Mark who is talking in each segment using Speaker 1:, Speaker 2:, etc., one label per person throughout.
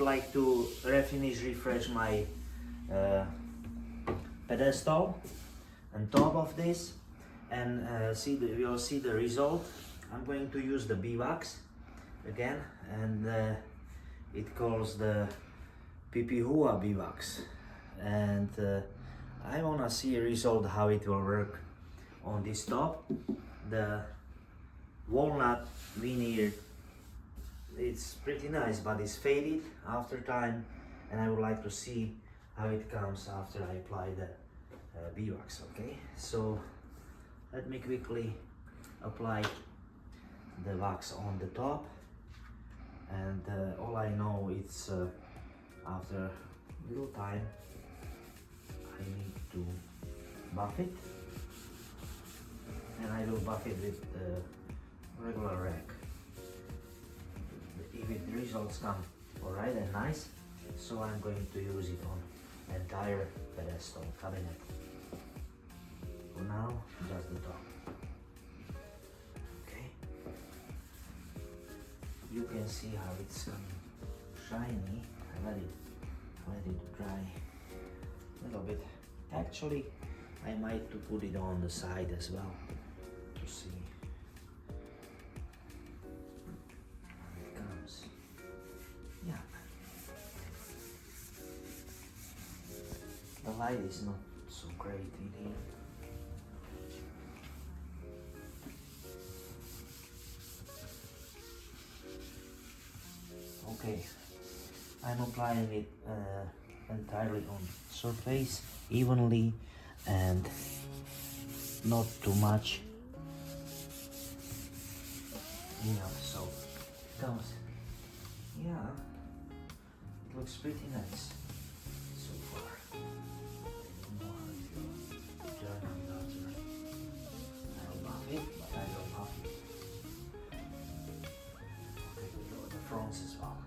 Speaker 1: like to refresh my pedestal on top of this, and you'll see the result. I'm going to use the Beewax again, and it calls the Pipihua Beewax, and I wanna see a result how it will work on this top. The walnut veneer, it's pretty nice, but it's faded after time, and I would like to see how it comes after I apply the Beewax. Okay, so let me quickly apply the wax on the top, and all I know it's after a little time I need to buff it, and I will buff it with the regular rag. If the results come alright and nice, so I'm going to use it on entire pedestal cabinet. For now, just the top. Okay. You can see how it's coming shiny. I let it dry a little bit. Actually, I might to put it on the side as well to see how it comes. Yeah. The light is not so great in here. Okay, I'm applying it entirely on surface, evenly, and not too much. Enough, so it comes. Yeah, it looks pretty nice so far. I'll buff it, but I don't buff it. Okay, we go with the fronts as well.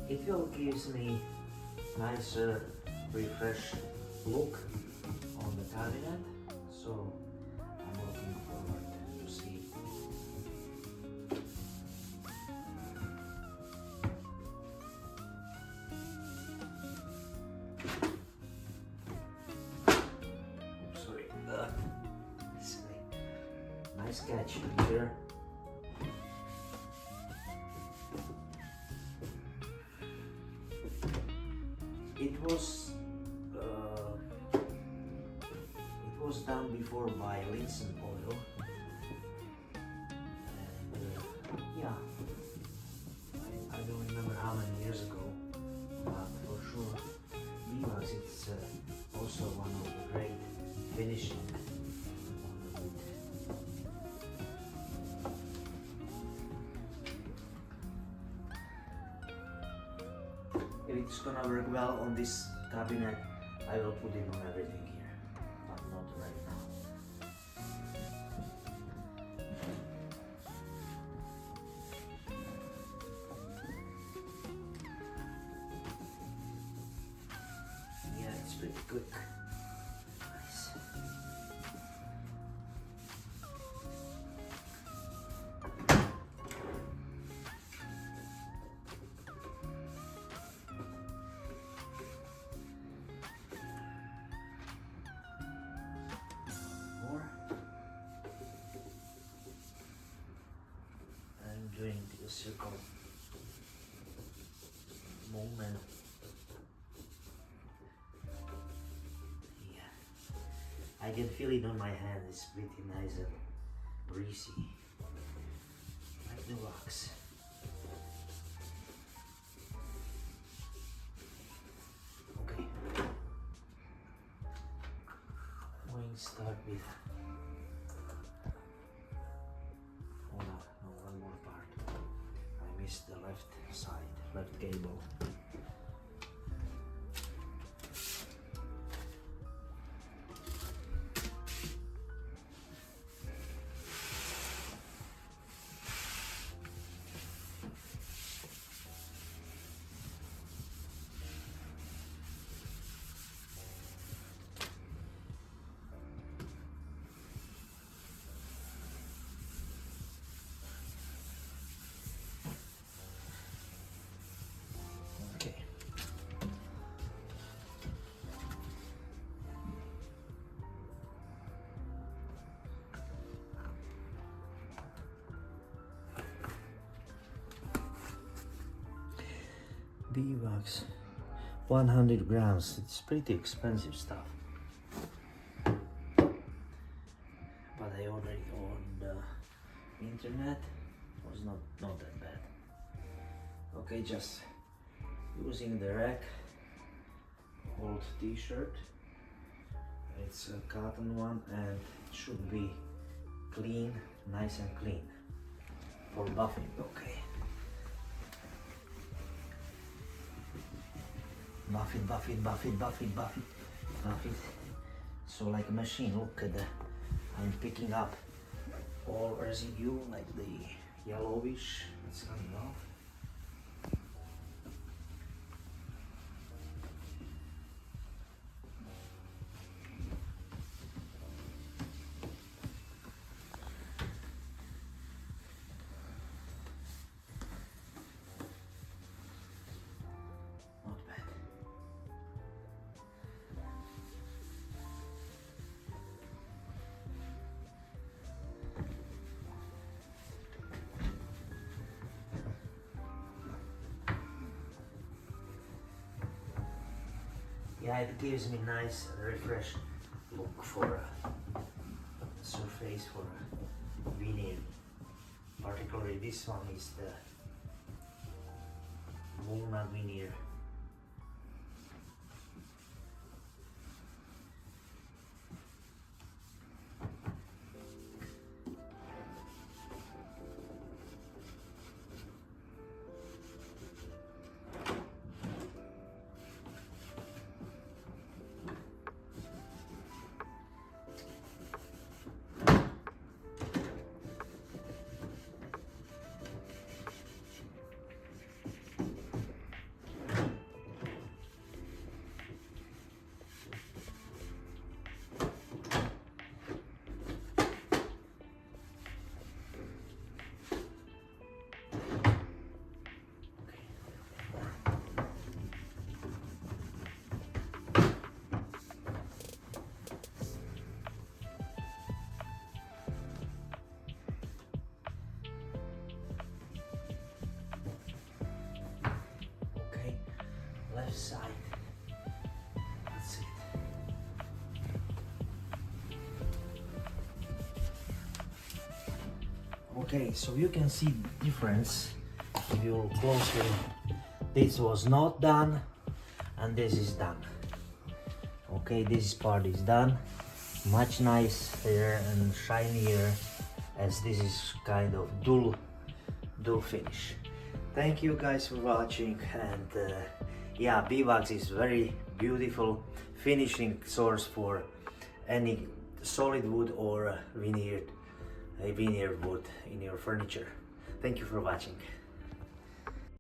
Speaker 1: It will give me nicer, refresh look on the cabinet, so I'm looking forward to see. Oops, sorry. Nice catch here. It was done before by linseed oil, and yeah, I don't remember how many years ago, but for sure, Beewax, it's also one of the great finishing on the wood. If it's gonna work well on this cabinet, I will put it on everything here, but not right now. Yeah, it's pretty quick. Nice. I'm doing the circle movement. Yeah, I can feel it on my hand. It's pretty nice and greasy, like the wax. Okay, going to start with. One more part. I missed the left side, left cable. Beewax, 100 grams. It's pretty expensive stuff, but I ordered it on the internet. It was not that bad. Okay, just using the rack old t-shirt. It's a cotton one and it should be clean, nice and clean for buffing. Okay, buff it, buff it, buff it, buff it, buff it, buff it. So like a machine. Look at the, I'm picking up all residue, like the yellowish that's coming off. Not bad. Yeah, it gives me nice refresh look for a surface for a veneer. Particularly this one is the walnut veneer. Left side. That's it. Okay, so you can see the difference if you look closely. This was not done and this is done. Okay, this part is done. Much nicer and shinier, as this is kind of dull finish. Thank you guys for watching, and yeah, Beewax is very beautiful finishing source for any solid wood or veneered wood in your furniture. Thank you for watching.